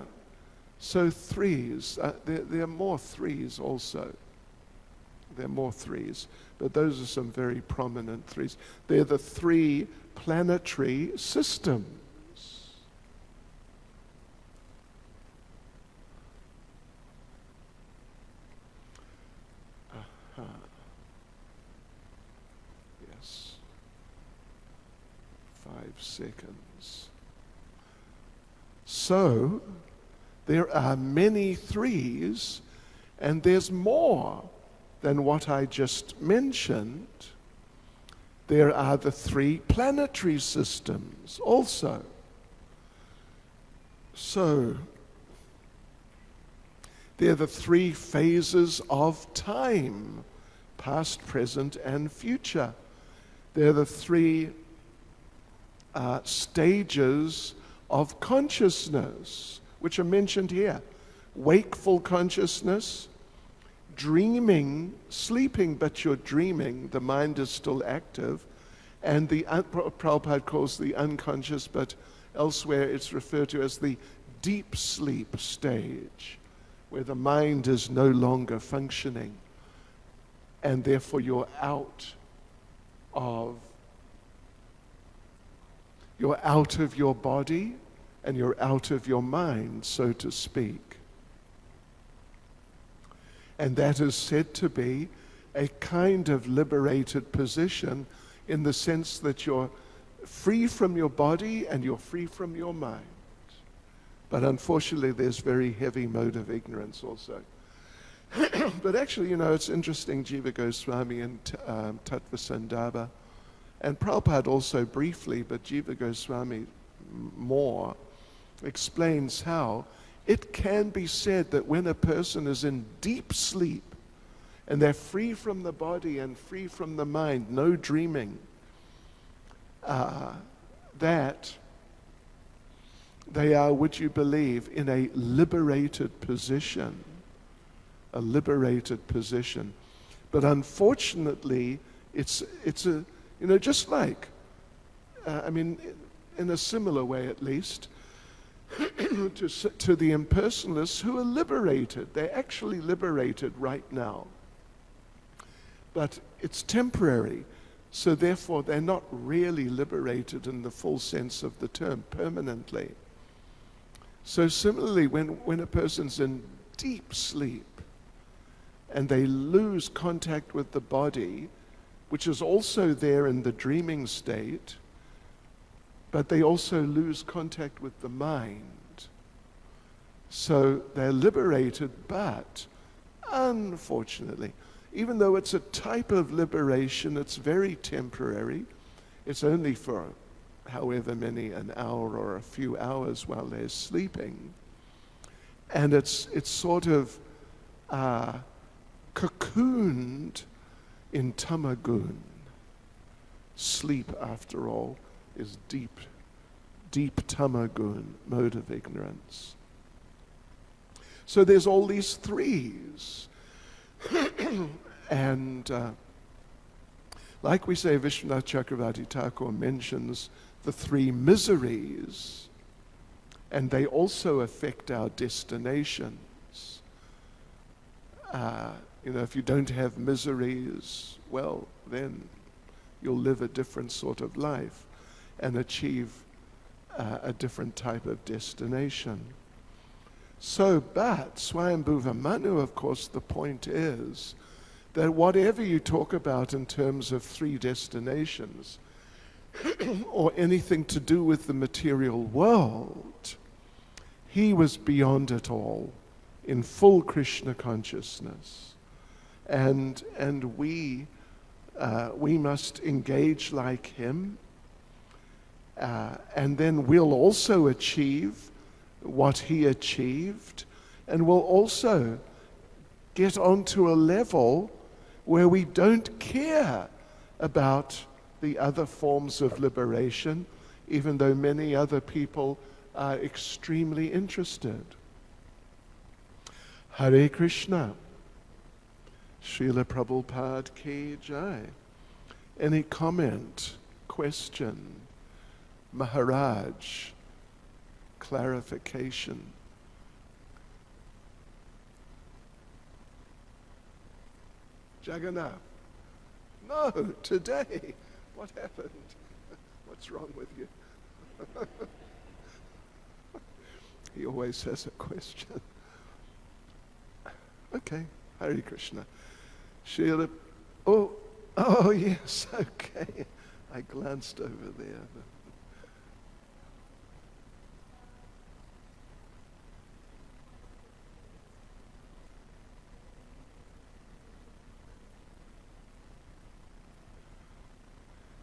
A: so threes, there are more threes also. There are more threes, but those are some very prominent threes. They're the three planetary systems. Yes. 5 seconds. So, there are many threes, and there's more than what I just mentioned. There are the three planetary systems also. So, they're the three phases of time, past, present, and future. They're the three stages of consciousness, which are mentioned here. Wakeful consciousness, dreaming, sleeping, but you're dreaming, the mind is still active, and the Prabhupada calls the unconscious, but elsewhere it's referred to as the deep sleep stage, where the mind is no longer functioning, and therefore you're out of your body, and you're out of your mind, so to speak. And that is said to be a kind of liberated position in the sense that you're free from your body and you're free from your mind. But unfortunately, there's very heavy mode of ignorance also. But actually, it's interesting, Jiva Goswami and Tattva Sandarbha, and Prabhupada also briefly, but Jiva Goswami more, explains how it can be said that when a person is in deep sleep and they're free from the body and free from the mind, no dreaming, that they are, would you believe, in a liberated position. A liberated position. But unfortunately, it's a, just like, in a similar way at least, to the impersonalists who are liberated. They're actually liberated right now. But it's temporary, so therefore they're not really liberated in the full sense of the term permanently. So similarly, when a person's in deep sleep, and they lose contact with the body, which is also there in the dreaming state, but they also lose contact with the mind. So they're liberated, but unfortunately, even though it's a type of liberation, it's very temporary. It's only for however many, an hour or a few hours while they're sleeping. And it's sort of cocooned in tamagun. Sleep, after all, is deep tamagun, mode of ignorance. So there's all these threes. And like we say, Vishwanath Chakravarti Thakur mentions the three miseries, and they also affect our destinations. If you don't have miseries, well, then you'll live a different sort of life and achieve a different type of destination. So, but Swayambhuva Manu, of course, the point is that whatever you talk about in terms of three destinations or anything to do with the material world, he was beyond it all, in full Krishna consciousness. And we must engage like him, and then we'll also achieve what he achieved, and we'll also get onto a level where we don't care about the other forms of liberation, even though many other people are extremely interested. Hare Krishna. Srila Prabhupada Ki Jai. Any comment, question, Maharaj, clarification? Jagannath. No, today. What happened? What's wrong with you? He always has a question. Okay, Hare Krishna. Srila, oh yes, okay. I glanced over there.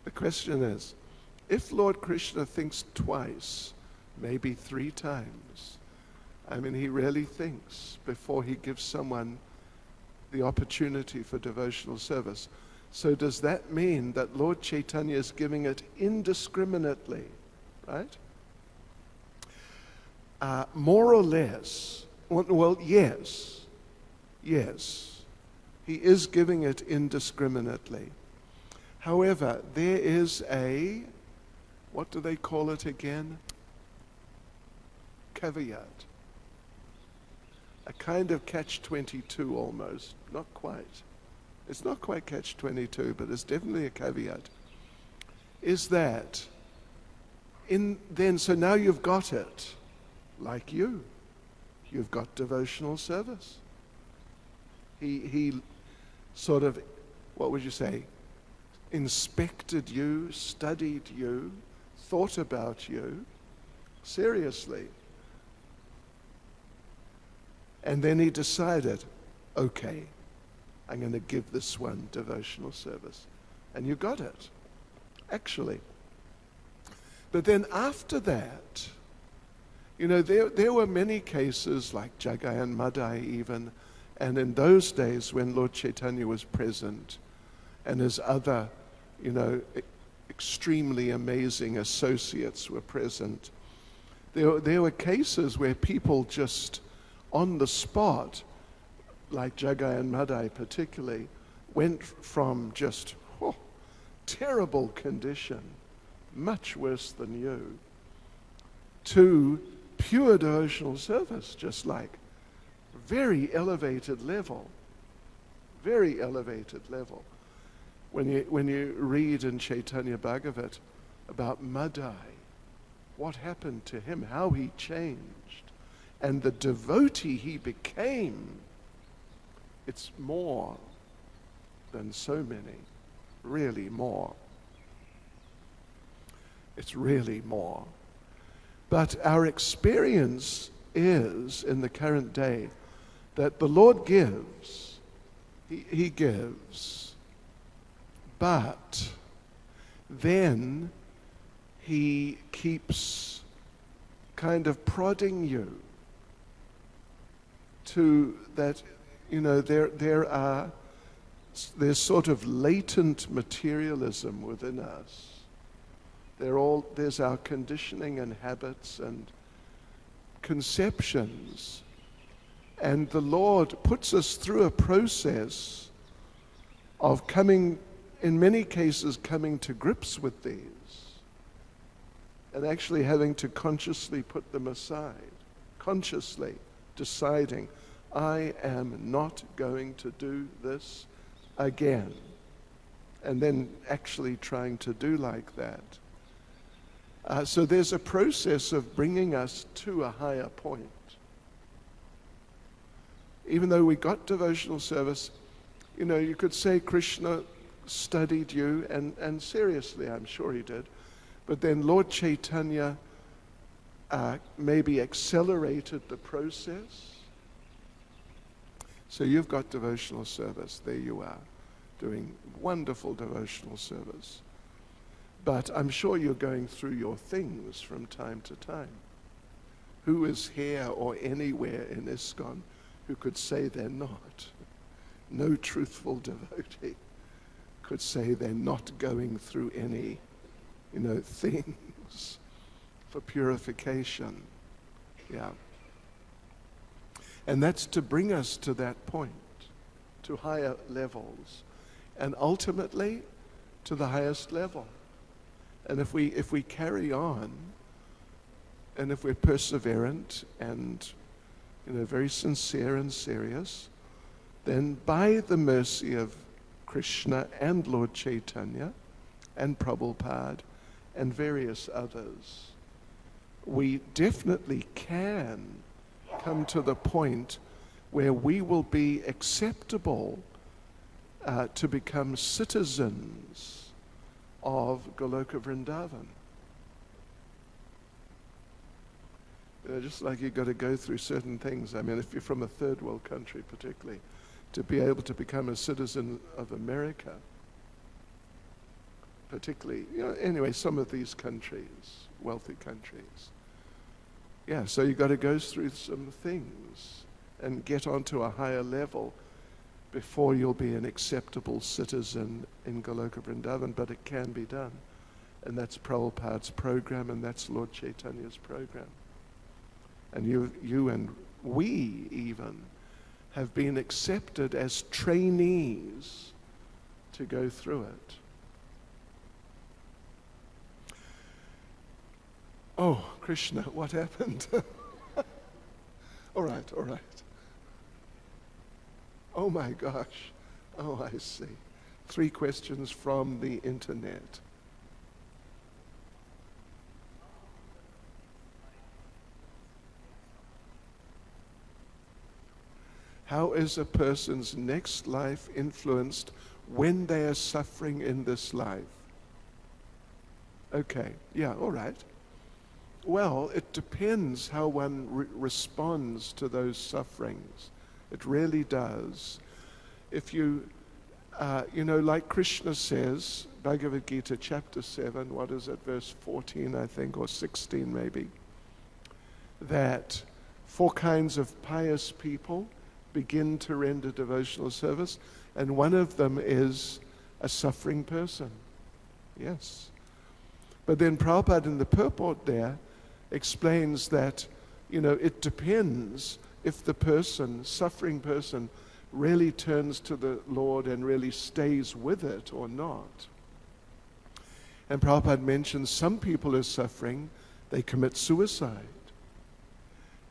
A: The question is, if Lord Krishna thinks twice, maybe 3 times, I mean, he really thinks before he gives someone the opportunity for devotional service. So does that mean that Lord Caitanya is giving it indiscriminately, right? More or less. Well, yes. Yes. He is giving it indiscriminately. However, there is a, what do they call it again? Caveat. A kind of catch-22 almost. Not quite. It's not quite catch-22, but it's definitely a caveat. Is that, so now you've got it, like you. You've got devotional service. He sort of, what would you say, inspected you, studied you, thought about you, seriously. And then he decided, okay, I'm going to give this one devotional service. And you got it, actually. But then after that, there were many cases like Jagai and Madai even, and in those days when Lord Caitanya was present and his other, extremely amazing associates were present, there were cases where people just on the spot, like Jagai and Madai particularly, went from just terrible condition, much worse than you, to pure devotional service, just like very elevated level. Very elevated level. When you read in Chaitanya Bhagavat about Madai, what happened to him, how he changed, and the devotee he became, It's more than so many, really more. It's really more. But our experience is, in the current day, that the Lord gives. He gives. But then He keeps kind of prodding you to that, there's sort of latent materialism within us. There's our conditioning and habits and conceptions. And the Lord puts us through a process of in many cases, coming to grips with these and actually having to consciously put them aside, consciously deciding, I am not going to do this again. And then actually trying to do like that. So there's a process of bringing us to a higher point. Even though we got devotional service, you could say Krishna studied you, and seriously, I'm sure he did. But then Lord Caitanya maybe accelerated the process. So you've got devotional service. There you are, doing wonderful devotional service. But I'm sure you're going through your things from time to time. Who is here or anywhere in ISKCON who could say they're not? No truthful devotee could say they're not going through any, things for purification. Yeah. And that's to bring us to that point, to higher levels, and ultimately to the highest level. And if we carry on, and if we're perseverant and very sincere and serious, then by the mercy of Krishna and Lord Caitanya and Prabhupada and various others, we definitely can come to the point where we will be acceptable to become citizens of Goloka Vrindavan. Just like you've got to go through certain things. I mean, if you're from a third world country particularly, to be able to become a citizen of America, particularly, anyway, some of these countries, wealthy countries. Yeah, so you've got to go through some things and get onto a higher level before you'll be an acceptable citizen in Goloka Vrindavan, but it can be done. And that's Prabhupada's program, and that's Lord Chaitanya's program. And you and we even have been accepted as trainees to go through it. Oh, Krishna, what happened? All right. Oh my gosh. Oh, I see. 3 questions from the internet. How is a person's next life influenced when they are suffering in this life? Okay, yeah, all right. Well, it depends how one responds to those sufferings. It really does. If you, like Krishna says, Bhagavad Gita chapter 7, what is it, verse 14, I think, or 16 maybe, that 4 kinds of pious people begin to render devotional service, and one of them is a suffering person. Yes. But then Prabhupada in the purport there explains that, it depends if the suffering person, really turns to the Lord and really stays with it or not. And Prabhupada mentions some people who are suffering, they commit suicide.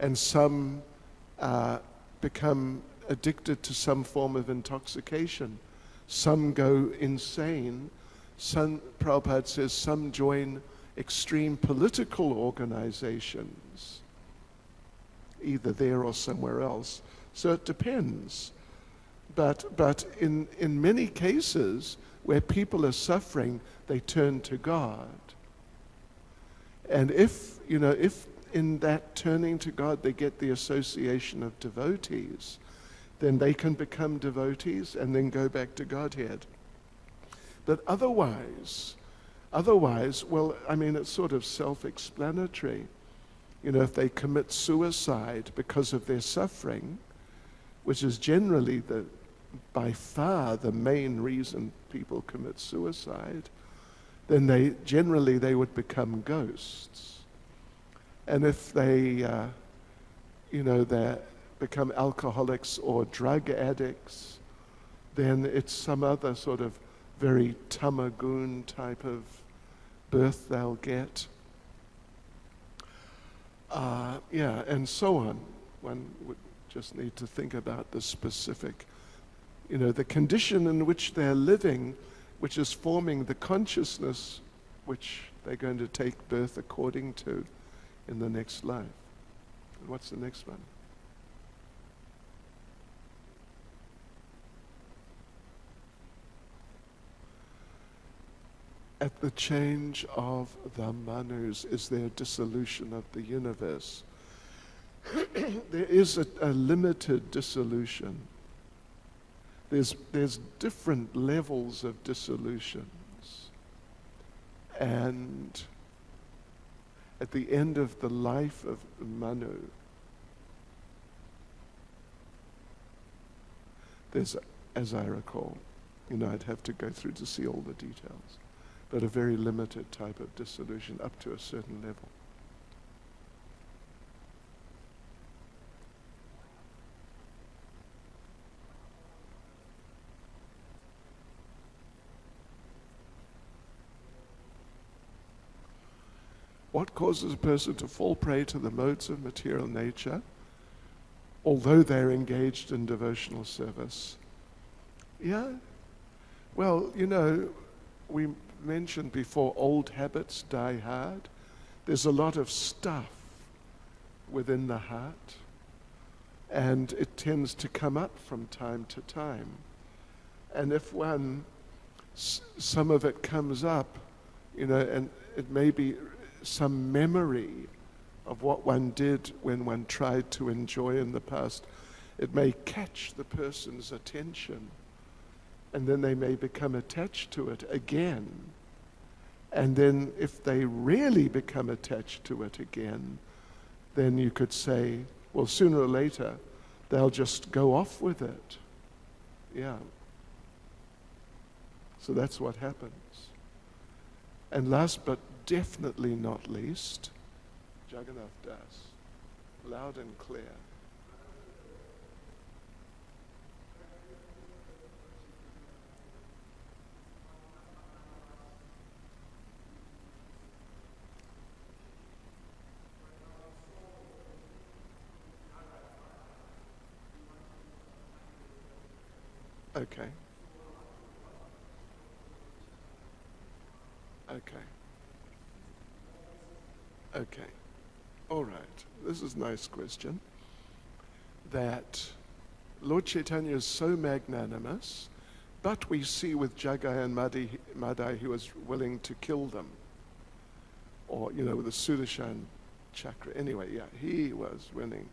A: And some become addicted to some form of intoxication. Some go insane. Some, Prabhupada says, some join extreme political organizations, either there or somewhere else. So it depends. But in many cases where people are suffering, they turn to God. And if in that turning to God they get the association of devotees, then they can become devotees and then go back to Godhead. But otherwise, well, I mean, it's sort of self-explanatory. If they commit suicide because of their suffering, which is generally by far the main reason people commit suicide, then they would become ghosts. And if they become alcoholics or drug addicts, then it's some other sort of very tamagun type of birth they'll get. And so on. One would just need to think about the specific, the condition in which they're living, which is forming the consciousness which they're going to take birth according to in the next life. And what's the next one? At the change of the manus is there dissolution of the universe. There is a limited dissolution. There's different levels of dissolutions. And at the end of the life of Manu, there's, as I recall, I'd have to go through to see all the details, but a very limited type of dissolution up to a certain level. What causes a person to fall prey to the modes of material nature, although they're engaged in devotional service? Yeah. Well, we mentioned before, old habits die hard. There's a lot of stuff within the heart, and it tends to come up from time to time. And if some of it comes up, and it may be some memory of what one did when one tried to enjoy in the past, it may catch the person's attention, and then they may become attached to it again. And then if they really become attached to it again, then you could say, well, sooner or later, they'll just go off with it. Yeah. So that's what happens. And last but definitely not least, Jagannath Das, loud and clear. Okay. Okay. All right. This is a nice question. That Lord Chaitanya is so magnanimous, but we see with Jagai and Madai he was willing to kill them. Or, with the Sudarshan chakra. Anyway, yeah, he was willing.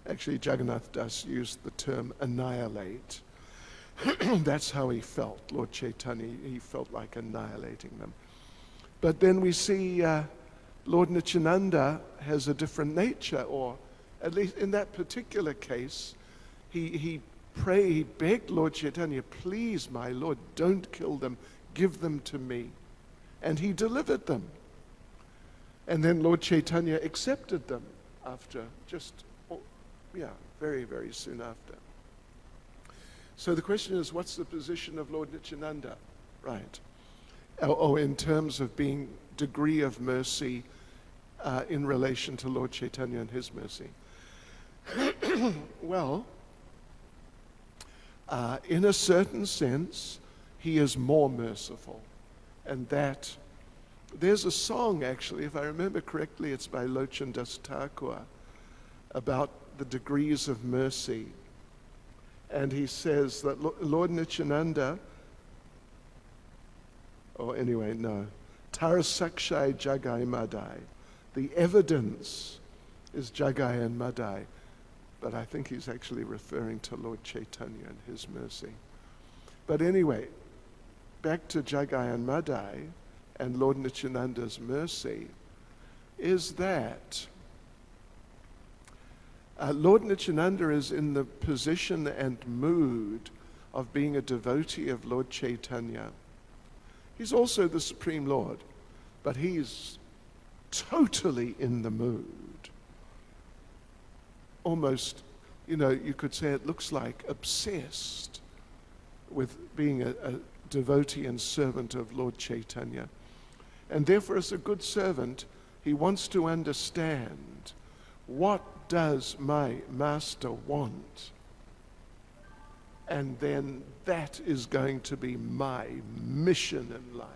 A: Actually, Jagannath Das used the term annihilate. That's how he felt, Lord Chaitanya. He felt like annihilating them. But then we see Lord Nityananda has a different nature, or at least in that particular case, he begged Lord Chaitanya, please, my Lord, don't kill them, give them to me. And he delivered them. And then Lord Chaitanya accepted them after very, very soon after. So the question is, what's the position of Lord Nityananda? Right. In terms of being degree of mercy in relation to Lord Chaitanya and his mercy. Well, in a certain sense, he is more merciful. And that, there's a song actually, if I remember correctly, it's by Lochan Das Thakur, about the degrees of mercy. And he says that Lord Nityananda, Tarasakshay Jagai Madai. The evidence is Jagai and Madai. But I think he's actually referring to Lord Caitanya and his mercy. But anyway, back to Jagai and Madai and Lord Nityananda's mercy, is that Lord Nityananda is in the position and mood of being a devotee of Lord Caitanya. He's also the Supreme Lord, but he's totally in the mood. Almost, you could say it looks like obsessed with being a devotee and servant of Lord Caitanya. And therefore, as a good servant, he wants to understand, what does my master want? And then that is going to be my mission in life.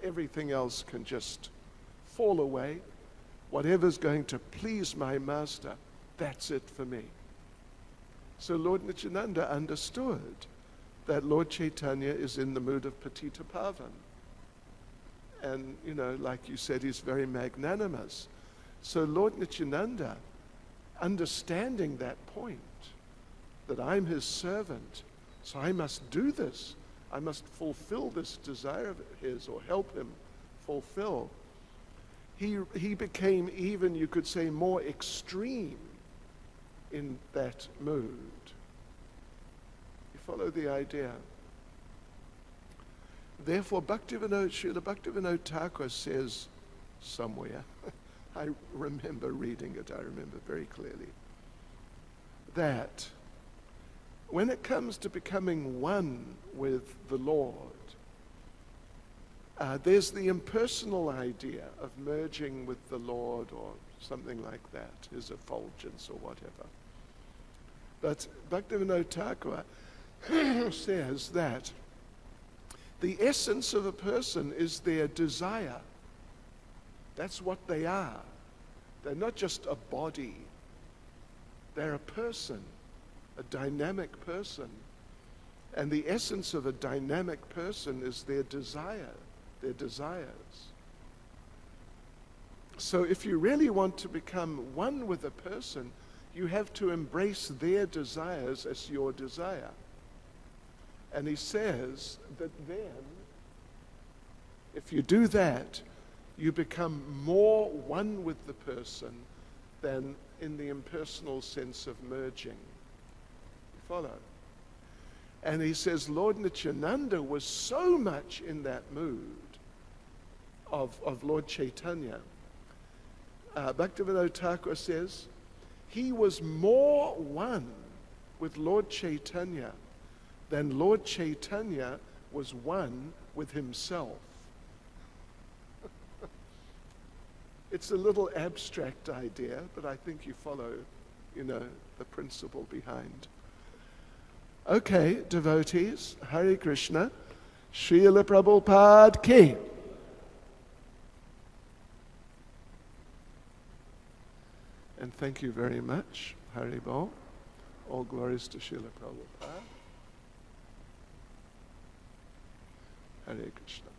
A: Everything else can just fall away. Whatever's going to please my master, that's it for me. So Lord Nityananda understood that Lord Caitanya is in the mood of Patita Pavan. And, like you said, he's very magnanimous. So Lord Nityananda, understanding that point, that I'm his servant, so I must do this. I must fulfill this desire of his, or help him fulfill. He became even, you could say, more extreme in that mood. You follow the idea? Therefore, Srila Bhaktivinoda Thakur says somewhere, I remember reading it, I remember very clearly, that when it comes to becoming one with the Lord, there's the impersonal idea of merging with the Lord, or something like that, his effulgence or whatever. But Bhaktivinoda Thakur says that the essence of a person is their desire. That's what they are. They're not just a body. They're a person, a dynamic person. And the essence of a dynamic person is their desire, their desires. So if you really want to become one with a person, you have to embrace their desires as your desire. And he says that then, if you do that, you become more one with the person than in the impersonal sense of merging. You follow? And he says Lord Nityananda was so much in that mood of Lord Caitanya. Bhaktivinoda Thakur says he was more one with Lord Caitanya than Lord Caitanya was one with himself. It's a little abstract idea, but I think you follow, the principle behind. Okay, devotees, Hare Krishna, Srila Prabhupada ki. And thank you very much, Hare Bol. All glories to Srila Prabhupada. Hare Krishna.